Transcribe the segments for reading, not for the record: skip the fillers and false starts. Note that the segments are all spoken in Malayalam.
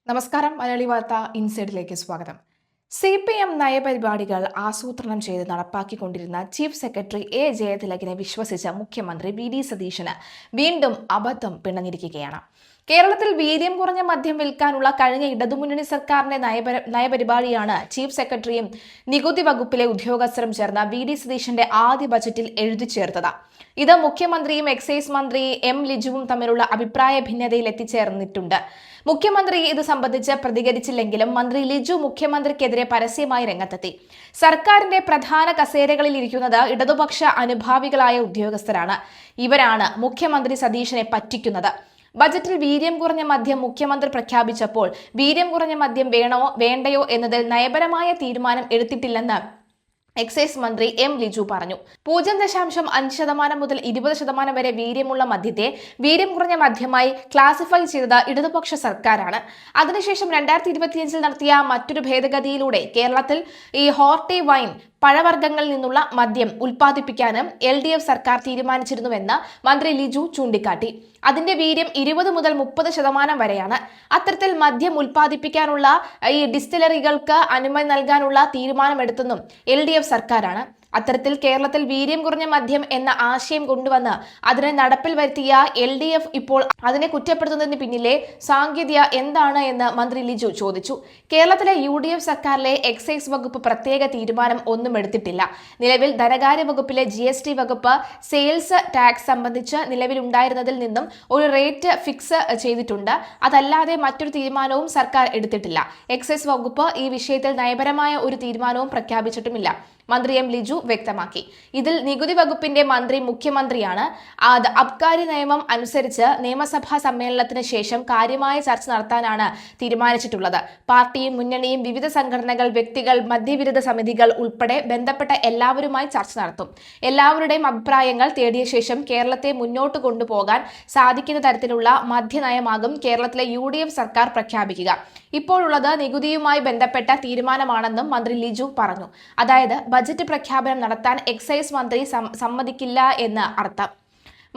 നമസ്കാരം. മലയാളി വാർത്ത ഇൻസൈഡിലേക്ക് സ്വാഗതം. CPM നയപരിപാടികൾ ആസൂത്രണം ചെയ്ത് നടപ്പാക്കിക്കൊണ്ടിരുന്ന ചീഫ് സെക്രട്ടറി ജയതിലകിനെ വിശ്വസിച്ച മുഖ്യമന്ത്രി VD സതീശന് വീണ്ടും അബദ്ധം പിണഞ്ഞിരിക്കുകയാണ്. കേരളത്തിൽ വീര്യം കുറഞ്ഞ മദ്യം വിൽക്കാനുള്ള കഴിഞ്ഞ ഇടതുമുന്നണി സർക്കാരിന്റെ നയപരിപാടിയാണ് ചീഫ് സെക്രട്ടറിയും നികുതി വകുപ്പിലെ ഉദ്യോഗസ്ഥരും ചേർന്ന VD സതീശന്റെ ആദ്യ ബജറ്റിൽ എഴുതി ചേർത്തത്. ഇത് മുഖ്യമന്ത്രിയും എക്സൈസ് മന്ത്രി M ലിജുവും തമ്മിലുള്ള അഭിപ്രായ ഭിന്നതയിൽ എത്തിച്ചേർന്നിട്ടുണ്ട്. മുഖ്യമന്ത്രി ഇത് സംബന്ധിച്ച് പ്രതികരിച്ചില്ലെങ്കിലും മന്ത്രി ലിജു മുഖ്യമന്ത്രിക്കെതിരെ പരസ്യമായി രംഗത്തെത്തി. സർക്കാരിന്റെ പ്രധാന കസേരകളിൽ ഇരിക്കുന്നത് ഇടതുപക്ഷ അനുഭാവികളായ ഉദ്യോഗസ്ഥരാണ്. ഇവരാണ് മുഖ്യമന്ത്രി സതീശനെ പറ്റിക്കുന്നത്. ബജറ്റിൽ വീര്യം കുറഞ്ഞ മദ്യം മുഖ്യമന്ത്രി പ്രഖ്യാപിച്ചപ്പോൾ വീര്യം കുറഞ്ഞ മദ്യം വേണോ വേണ്ടയോ എന്നതിൽ നയപരമായ തീരുമാനം എടുത്തിട്ടില്ലെന്ന് എക്സൈസ് മന്ത്രി M ലിജു പറഞ്ഞു. 0.5% മുതൽ 20% വരെ വീര്യമുള്ള മദ്യത്തെ വീര്യം കുറഞ്ഞ മദ്യമായി ക്ലാസിഫൈ ചെയ്തത് ഇടതുപക്ഷ സർക്കാരാണ്. അതിനുശേഷം 2025 നടത്തിയ മറ്റൊരു ഭേദഗതിയിലൂടെ കേരളത്തിൽ ഈ ഹോർട്ടി വൈൻ പഴവർഗ്ഗങ്ങളിൽ നിന്നുള്ള മദ്യം ഉൽപ്പാദിപ്പിക്കാനും LDF സർക്കാർ തീരുമാനിച്ചിരുന്നുവെന്ന് മന്ത്രി ലിജു ചൂണ്ടിക്കാട്ടി. അതിന്റെ വീര്യം 20 മുതൽ 30% വരെയാണ്. അത്തരത്തിൽ മദ്യം ഉൽപ്പാദിപ്പിക്കാനുള്ള ഈ ഡിസ്റ്റിലറികൾക്ക് അനുമതി നൽകാനുള്ള തീരുമാനമെടുത്തെന്നും LDF സർക്കാരാണ്. അത്തരത്തിൽ കേരളത്തിൽ വീര്യം കുറഞ്ഞ മദ്യം എന്ന ആശയം കൊണ്ടുവന്ന് അതിനെ നടപ്പിൽ വരുത്തിയ LDF ഇപ്പോൾ അതിനെ കുറ്റപ്പെടുത്തുന്നതിന് പിന്നിലെ സാങ്കേതിക എന്താണ് എന്ന് മന്ത്രി ലിജു ചോദിച്ചു. കേരളത്തിലെ UDF സർക്കാരിലെ എക്സൈസ് വകുപ്പ് പ്രത്യേക തീരുമാനം ഒന്നും എടുത്തിട്ടില്ല. നിലവിൽ ധനകാര്യ വകുപ്പിലെ GST വകുപ്പ് സെയിൽസ് ടാക്സ് സംബന്ധിച്ച് നിലവിലുണ്ടായിരുന്നതിൽ നിന്നും ഒരു റേറ്റ് ഫിക്സ് ചെയ്തിട്ടുണ്ട്. അതല്ലാതെ മറ്റൊരു തീരുമാനവും സർക്കാർ എടുത്തിട്ടില്ല. എക്സൈസ് വകുപ്പ് ഈ വിഷയത്തിൽ നയപരമായ ഒരു തീരുമാനവും പ്രഖ്യാപിച്ചിട്ടുമില്ല. മന്ത്രി M ലിജു വ്യക്തമാക്കി. ഇതിൽ നികുതി വകുപ്പിന്റെ മന്ത്രി മുഖ്യമന്ത്രിയാണ്. അബ്കാരി നിയമം അനുസരിച്ച് നിയമസഭാ സമ്മേളനത്തിന് ശേഷം കാര്യമായ ചർച്ച നടത്താനാണ് തീരുമാനിച്ചിട്ടുള്ളത്. പാർട്ടിയും മുന്നണിയും വിവിധ സംഘടനകൾ, വ്യക്തികൾ, മദ്യവിരുദ്ധ സമിതികൾ ഉൾപ്പെടെ ബന്ധപ്പെട്ട എല്ലാവരുമായി ചർച്ച നടത്തും. എല്ലാവരുടെയും അഭിപ്രായങ്ങൾ തേടിയ ശേഷം കേരളത്തെ മുന്നോട്ട് കൊണ്ടുപോകാൻ സാധിക്കുന്ന തരത്തിലുള്ള മദ്യനയമാകും കേരളത്തിലെ UDF സർക്കാർ പ്രഖ്യാപിക്കുക. ഇപ്പോഴുള്ളത് നികുതിയുമായി ബന്ധപ്പെട്ട തീരുമാനമാണെന്നും മന്ത്രി ലിജു പറഞ്ഞു. അതായത് ബജറ്റ് പ്രഖ്യാപനം നടത്താൻ എക്സൈസ് മന്ത്രി സമ്മതിക്കില്ല എന്ന് അർത്ഥം.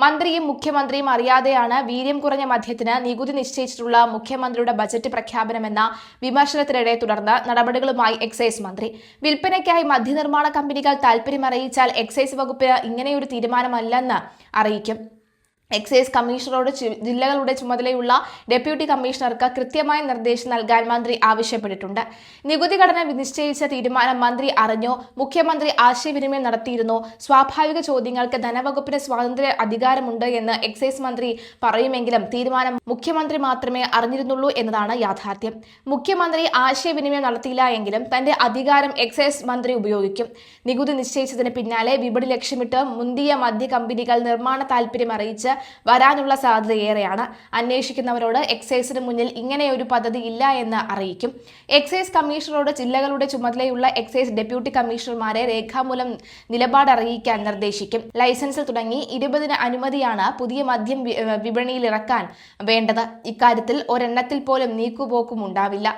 മന്ത്രിയും മുഖ്യമന്ത്രിയും അറിയാതെയാണ് വീര്യം കുറഞ്ഞ മദ്യത്തിന് നികുതി നിശ്ചയിച്ചിട്ടുള്ള മുഖ്യമന്ത്രിയുടെ ബജറ്റ് പ്രഖ്യാപനമെന്ന വിമർശനത്തിനിടെ തുടർന്ന് നടപടികളുമായി എക്സൈസ് മന്ത്രി. വിൽപ്പനയ്ക്കായി മദ്യനിർമ്മാണ കമ്പനികൾ താൽപര്യമറിയിച്ചാൽ എക്സൈസ് വകുപ്പിന് ഇങ്ങനെയൊരു തീരുമാനമല്ലെന്ന് അറിയിക്കും. എക്സൈസ് കമ്മീഷണറോട് ജില്ലകളുടെ ചുമതലയുള്ള ഡെപ്യൂട്ടി കമ്മീഷണർക്ക് കൃത്യമായ നിർദ്ദേശം നൽകാൻ മന്ത്രി ആവശ്യപ്പെട്ടിട്ടുണ്ട്. നികുതി ഘടന നിശ്ചയിച്ച തീരുമാനം മന്ത്രി അറിഞ്ഞോ? മുഖ്യമന്ത്രി ആശയവിനിമയം നടത്തിയിരുന്നോ? സ്വാഭാവിക ചോദ്യങ്ങൾക്ക് ധനവകുപ്പിന് സ്വാതന്ത്ര്യ അധികാരമുണ്ട് എന്ന് എക്സൈസ് മന്ത്രി പറയുമെങ്കിലും തീരുമാനം മുഖ്യമന്ത്രി മാത്രമേ അറിഞ്ഞിരുന്നുള്ളൂ എന്നതാണ് യാഥാർത്ഥ്യം. മുഖ്യമന്ത്രി ആശയവിനിമയം നടത്തിയില്ല എങ്കിലും തന്റെ അധികാരം എക്സൈസ് മന്ത്രി ഉപയോഗിക്കും. നികുതി നിശ്ചയിച്ചതിന് പിന്നാലെ വിപണി ലക്ഷ്യമിട്ട് മുന്തിയ മദ്യ കമ്പനികൾ നിർമ്മാണ താൽപര്യം അറിയിച്ച് വരാനുള്ള സാധ്യത ഏറെയാണ്. അന്വേഷിക്കുന്നവരോട് എക്സൈസിന് മുന്നിൽ ഇങ്ങനെയൊരു പദ്ധതി ഇല്ല എന്ന് അറിയിക്കും. എക്സൈസ് കമ്മീഷണറോട് ജില്ലകളുടെ ചുമതലയുള്ള എക്സൈസ് ഡെപ്യൂട്ടി കമ്മീഷണർമാരെ രേഖാമൂലം നിലപാട് അറിയിക്കാൻ നിർദ്ദേശിക്കും. ലൈസൻസിൽ തുടങ്ങി 20 അനുമതിയാണ് പുതിയ മദ്യം വിപണിയിൽ ഇറക്കാൻ വേണ്ടത്. ഇക്കാര്യത്തിൽ ഒരെണ്ണത്തിൽ പോലും നീക്കുപോക്കും ഉണ്ടാവില്ല.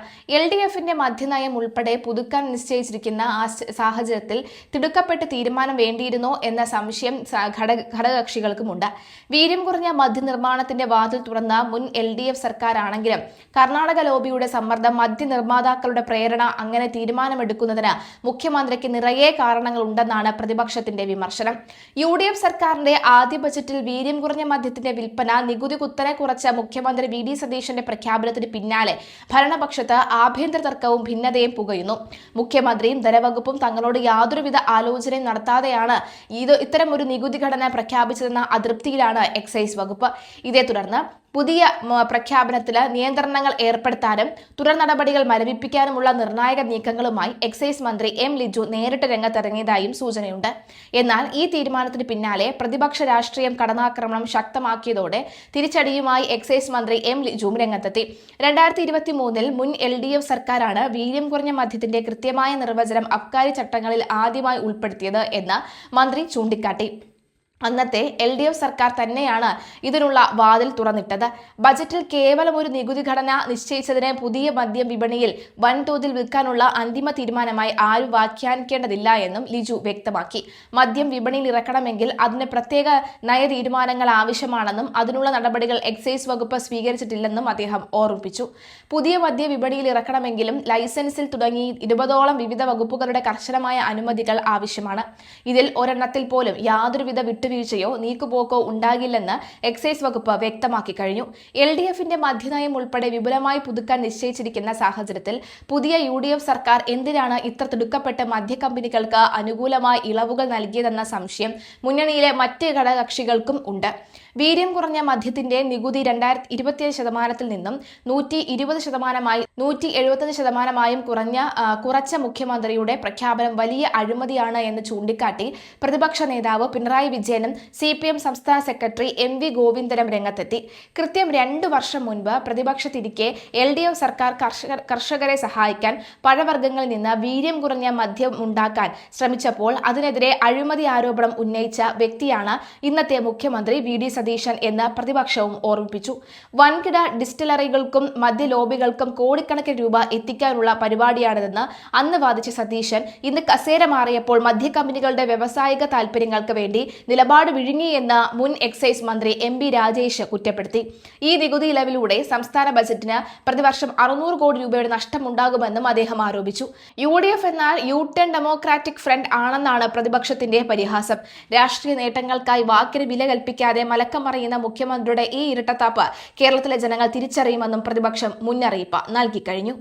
LDFന്റെ മദ്യനയം ഉൾപ്പെടെ പുതുക്കാൻ നിശ്ചയിച്ചിരിക്കുന്ന ആ സാഹചര്യത്തിൽ തിടുക്കപ്പെട്ട് തീരുമാനം വേണ്ടിയിരുന്നോ എന്ന സംശയം ഘടകകക്ഷികൾക്കുമുണ്ട്. വീര്യം കുറഞ്ഞ മദ്യനിർമ്മാണത്തിന്റെ വാതിൽ തുറന്ന മുൻ LDF സർക്കാരാണെങ്കിലും കർണാടക ലോബിയുടെ സമ്മർദ്ദം, മദ്യനിർമ്മാതാക്കളുടെ പ്രേരണ, അങ്ങനെ തീരുമാനമെടുക്കുന്നതിന് മുഖ്യമന്ത്രിക്ക് നിറയെ കാരണങ്ങളുണ്ടെന്നാണ് പ്രതിപക്ഷത്തിന്റെ വിമർശനം. UDF സർക്കാരിന്റെ ആദ്യ ബജറ്റിൽ വീര്യം കുറഞ്ഞ മദ്യത്തിന്റെ വിൽപ്പന നികുതി കുത്തനെ കുറച്ച മുഖ്യമന്ത്രി VD സതീശന്റെ പ്രഖ്യാപനത്തിന് പിന്നാലെ ഭരണപക്ഷത്ത് ആഭ്യന്തര തർക്കവും ഭിന്നതയും പുകയുന്നു. മുഖ്യമന്ത്രിയും ധനവകുപ്പും തങ്ങളോട് യാതൊരുവിധ ആലോചനയും നടത്താതെയാണ് ഇത്തരം ഒരു നികുതി ഘടന പ്രഖ്യാപിച്ചതെന്ന അതൃപ്തിയിലാണ് എക്സൈസ് വകുപ്പ്. ഇതേ തുടർന്ന് പുതിയ പ്രഖ്യാപനത്തിൽ നിയന്ത്രണങ്ങൾ ഏർപ്പെടുത്താനും തുടർ നടപടികൾ മരവിപ്പിക്കാനുമുള്ള നിർണായക നീക്കങ്ങളുമായി എക്സൈസ് മന്ത്രി M ലിജു നേരിട്ട് രംഗത്തിറങ്ങിയതായും സൂചനയുണ്ട്. എന്നാൽ ഈ തീരുമാനത്തിന് പിന്നാലെ പ്രതിപക്ഷ രാഷ്ട്രീയം കടന്നാക്രമണം ശക്തമാക്കിയതോടെ തിരിച്ചടിയുമായി എക്സൈസ് മന്ത്രി M ലിജുവും രംഗത്തെത്തി. 2023 മുൻ LDF സർക്കാരാണ് വീര്യം കുറഞ്ഞ മദ്യത്തിന്റെ കൃത്യമായ നിർവചനം അബ്കാരി ചട്ടങ്ങളിൽ ആദ്യമായി ഉൾപ്പെടുത്തിയത് എന്ന് മന്ത്രി ചൂണ്ടിക്കാട്ടി. അന്നത്തെ LDF സർക്കാർ തന്നെയാണ് ഇതിനുള്ള വാതിൽ തുറന്നിട്ടത്. ബജറ്റിൽ കേവലം ഒരു നികുതി ഘടന നിശ്ചയിച്ചതിന് പുതിയ മദ്യം വിപണിയിൽ വൻതോതിൽ വിൽക്കാനുള്ള അന്തിമ തീരുമാനമായി ആരും വ്യാഖ്യാനിക്കേണ്ടതില്ല എന്നും ലിജു വ്യക്തമാക്കി. മദ്യം വിപണിയിൽ ഇറക്കണമെങ്കിൽ അതിന് പ്രത്യേക നയ തീരുമാനങ്ങൾ ആവശ്യമാണെന്നും അതിനുള്ള നടപടികൾ എക്സൈസ് വകുപ്പ് സ്വീകരിച്ചിട്ടില്ലെന്നും അദ്ദേഹം ഓർമ്മിപ്പിച്ചു. പുതിയ മദ്യ വിപണിയിൽ ഇറക്കണമെങ്കിലും ലൈസൻസിൽ തുടങ്ങി 20ഓളം വിവിധ വകുപ്പുകളുടെ കർശനമായ അനുമതികൾ ആവശ്യമാണ്. ഇതിൽ ഒരെണ്ണത്തിൽ പോലും യാതൊരുവിധ വീഴ്ചയോ നീക്കുപോക്കോ ഉണ്ടാകില്ലെന്ന് എക്സൈസ് വകുപ്പ് വ്യക്തമാക്കി കഴിഞ്ഞു. LDFന്റെ മദ്യനയം ഉൾപ്പെടെ വിപുലമായി പുതുക്കാൻ നിശ്ചയിച്ചിരിക്കുന്ന സാഹചര്യത്തിൽ പുതിയ UDF സർക്കാർ എന്തിനാണ് ഇത്ര തിടുക്കപ്പെട്ട് മദ്യ കമ്പനികൾക്ക് അനുകൂലമായി ഇളവുകൾ നൽകിയതെന്ന സംശയം മുന്നണിയിലെ മറ്റ് ഘടകകക്ഷികൾക്കും ഉണ്ട്. വീര്യം കുറഞ്ഞ മദ്യത്തിന്റെ നികുതി 2027% നിന്നും 120%, 175%, കുറച്ച മുഖ്യമന്ത്രിയുടെ പ്രഖ്യാപനം വലിയ അഴിമതിയാണ് എന്ന് ചൂണ്ടിക്കാട്ടി പ്രതിപക്ഷ നേതാവ് പിണറായി വിജയനും CPM സംസ്ഥാന സെക്രട്ടറി MV ഗോവിന്ദനും രംഗത്തെത്തി. കൃത്യം 2 വർഷം മുൻപ് പ്രതിപക്ഷത്തിരിക്കെ LDF സർക്കാർ കർഷകരെ സഹായിക്കാൻ പഴവർഗ്ഗങ്ങളിൽ നിന്ന് വീര്യം കുറഞ്ഞ മദ്യം ഉണ്ടാക്കാൻ ശ്രമിച്ചപ്പോൾ അതിനെതിരെ അഴിമതി ആരോപണം ഉന്നയിച്ച വ്യക്തിയാണ് ഇന്നത്തെ മുഖ്യമന്ത്രി VD സതീശൻ എന്ന് പ്രതിപക്ഷവും ഓർമ്മിപ്പിച്ചു. വൻകിട ഡിസ്റ്റിലറികൾക്കും മദ്യ ലോബികൾക്കും കോടിക്കണക്കിന് രൂപ എത്തിക്കാനുള്ള പരിപാടിയാണിതെന്ന് അന്ന് വാദിച്ച സതീശൻ ഇന്ന് കസേര മാറിയപ്പോൾ മദ്യ കമ്പനികളുടെ വ്യാവസായിക താൽപര്യങ്ങൾക്ക് വേണ്ടി നിലപാട് വിഴുങ്ങിയെന്ന് മുൻ എക്സൈസ് മന്ത്രി MB രാജേഷ് കുറ്റപ്പെടുത്തി. ഈ നികുതി ഇളവിലൂടെ സംസ്ഥാന ബജറ്റിന് പ്രതിവർഷം 600 കോടി രൂപയുടെ നഷ്ടമുണ്ടാകുമെന്നും അദ്ദേഹം ആരോപിച്ചു. UDF എന്നാൽ യൂട്ടേൺ ഡെമോക്രാറ്റിക് ഫ്രണ്ട് ആണെന്നാണ് പ്രതിപക്ഷത്തിന്റെ പരിഹാസം. രാഷ്ട്രീയ നേട്ടങ്ങൾക്കായി വാക്കിന് വില കൽപ്പിക്കാതെ മലക്കം മറിയുന്ന മുഖ്യമന്ത്രിയുടെ ഈ ഇരട്ടത്താപ്പ് കേരളത്തിലെ ജനങ്ങൾ തിരിച്ചറിയുമെന്നും പ്രതിപക്ഷം മുന്നറിയിപ്പ് നൽകി കഴിഞ്ഞു.